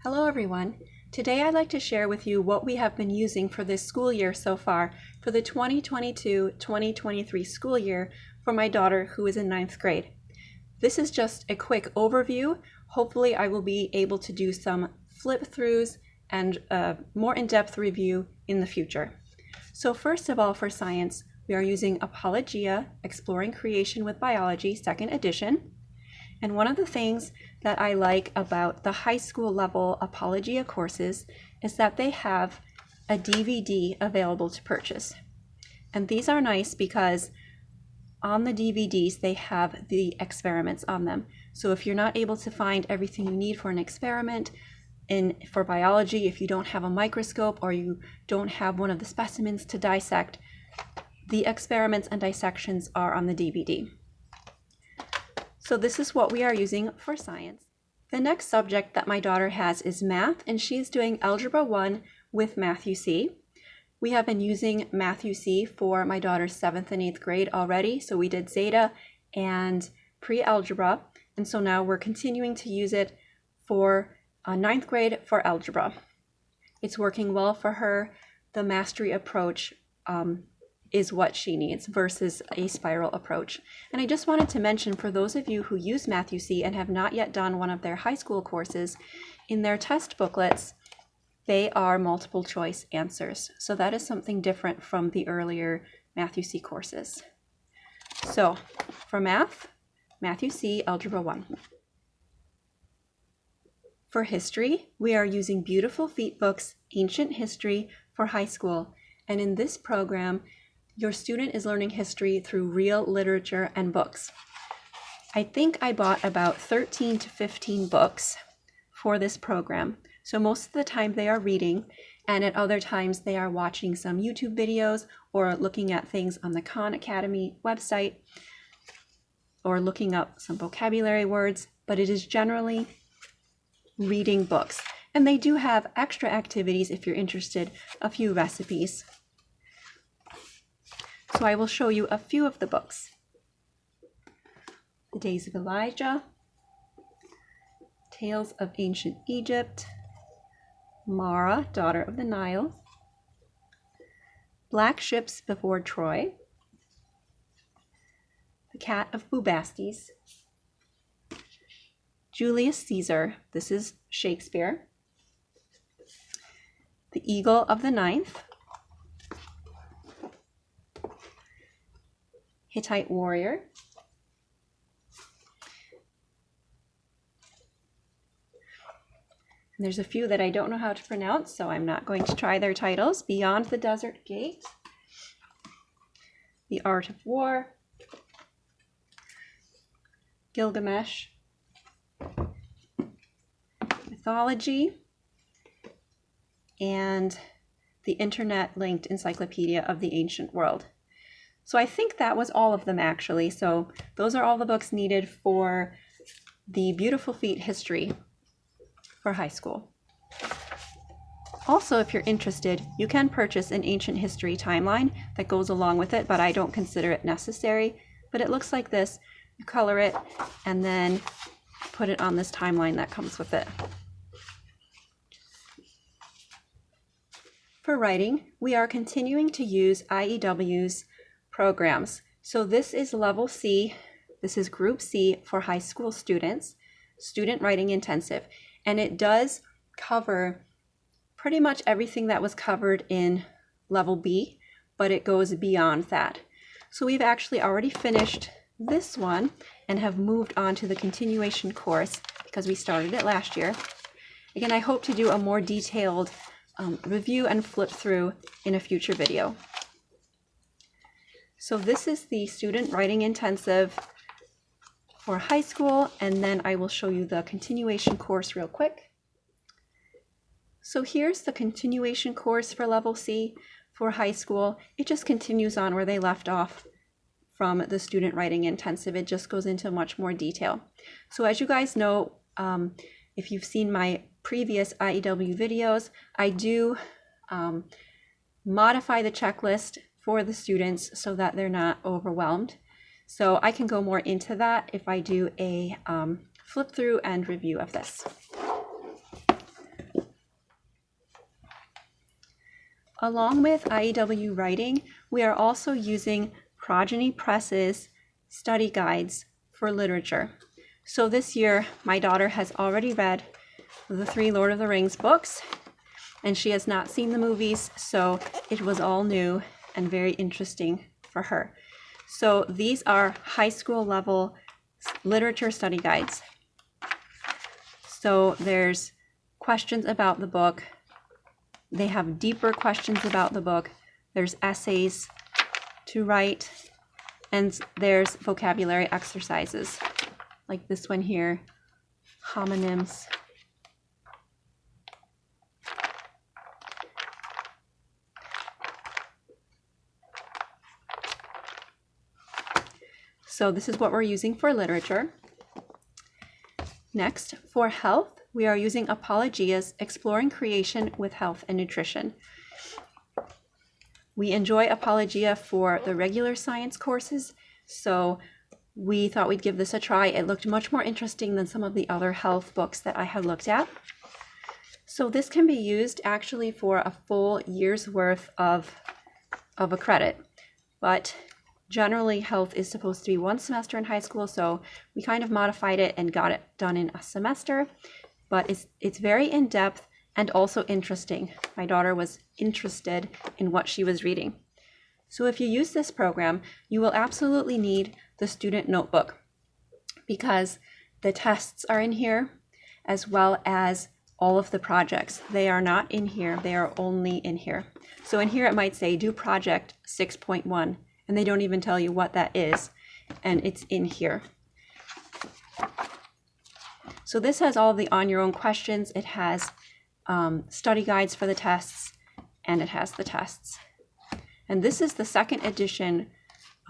Hello everyone. Today I'd like to share with you what we have been using for this school year so far for the 2022-2023 school year for my daughter who is in 9th grade. This is just a quick overview. Hopefully I will be able to do some flip throughs and a more in-depth review in the future. So first of all, for science, we are using Apologia, Exploring Creation with Biology, 2nd edition. And one of the things that I like about the high school level Apologia courses is that they have a DVD available to purchase. And these are nice because on the DVDs, they have the experiments on them. So if you're not able to find everything you need for an experiment for biology, if you don't have a microscope or you don't have one of the specimens to dissect, the experiments and dissections are on the DVD. So this is what we are using for science. The next subject that my daughter has is math, and she's doing Algebra 1 with Math-U-See. We have been using Math-U-See for my daughter's 7th and 8th grade already, so we did Zeta and pre-algebra, and so now we're continuing to use it for 9th grade for algebra. It's working well for her. The mastery approach is what she needs versus a spiral approach. And I just wanted to mention, for those of you who use Math-U-See and have not yet done one of their high school courses, in their test booklets, they are multiple choice answers. So that is something different from the earlier Math-U-See courses. So for math, Math-U-See, Algebra 1. For history, we are using Beautiful Feet Books, Ancient History for high school. And in this program, your student is learning history through real literature and books. I think I bought about 13 to 15 books for this program. So most of the time they are reading, and at other times they are watching some YouTube videos or looking at things on the Khan Academy website or looking up some vocabulary words, but it is generally reading books. And they do have extra activities if you're interested, a few recipes. So I will show you a few of the books. The Days of Elijah, Tales of Ancient Egypt, Mara, Daughter of the Nile, Black Ships Before Troy, The Cat of Bubastes, Julius Caesar, this is Shakespeare, The Eagle of the Ninth, Hittite Warrior, and there's a few that I don't know how to pronounce, so I'm not going to try their titles. Beyond the Desert Gate, The Art of War, Gilgamesh, Mythology, and the Internet-linked Encyclopedia of the Ancient World. So I think that was all of them actually. So those are all the books needed for the Beautiful Feet history for high school. Also, if you're interested, you can purchase an ancient history timeline that goes along with it, but I don't consider it necessary. But it looks like this. You color it and then put it on this timeline that comes with it. For writing, we are continuing to use IEW's programs. So this is level C, this is group C for high school students, student writing intensive, and it does cover pretty much everything that was covered in level B, but it goes beyond that. So we've actually already finished this one and have moved on to the continuation course because we started it last year. Again, I hope to do a more detailed review and flip through in a future video. So this is the student writing intensive for high school, and then I will show you the continuation course real quick. So here's the continuation course for level C for high school. It just continues on where they left off from the student writing intensive. It just goes into much more detail. So as you guys know, if you've seen my previous IEW videos, I do modify the checklist for the students so that they're not overwhelmed. So I can go more into that if I do a flip through and review of this. Along with IEW writing, we are also using Progeny Press's study guides for literature. So this year, my daughter has already read the 3 Lord of the Rings books, and she has not seen the movies, so it was all new and very interesting for her. So these are high school level literature study guides. So there's questions about the book. They have deeper questions about the book. There's essays to write, and there's vocabulary exercises, like this one here, homonyms. So this is what we're using for literature. Next, for health, we are using Apologia's Exploring Creation with Health and Nutrition. We enjoy Apologia for the regular science courses, so we thought we'd give this a try. It looked much more interesting than some of the other health books that I had looked at. So this can be used actually for a full year's worth of a credit, but generally health is supposed to be 1 semester in high school, so we kind of modified it and got it done in a semester, but it's very in-depth and also interesting. My daughter was interested in what she was reading. So if you use this program, you will absolutely need the student notebook because the tests are in here as well as all of the projects. They are not in here, they are only in here. So in here it might say do project 6.1, and they don't even tell you what that is, and it's in here. So this has all the on your own questions. It has study guides for the tests, and it has the tests. And this is the 2nd edition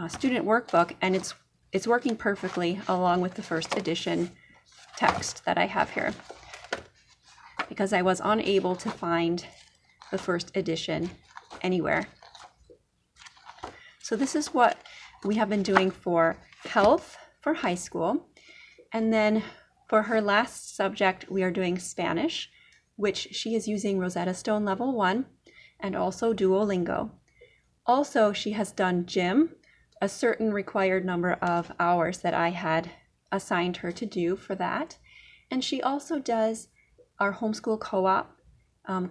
student workbook, and it's working perfectly along with the 1st edition text that I have here, because I was unable to find the 1st edition anywhere. So this is what we have been doing for health for high school. And then for her last subject, we are doing Spanish, which she is using Rosetta Stone Level 1 and also Duolingo. Also, she has done gym, a certain required number of hours that I had assigned her to do for that. And she also does our homeschool co-op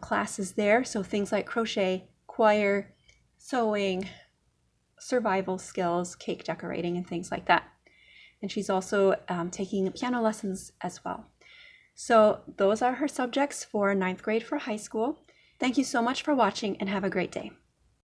classes there. So things like crochet, choir, sewing, survival skills, cake decorating, and things like that. And she's also taking piano lessons as well. So those are her subjects for 9th grade for high school. Thank you so much for watching and have a great day.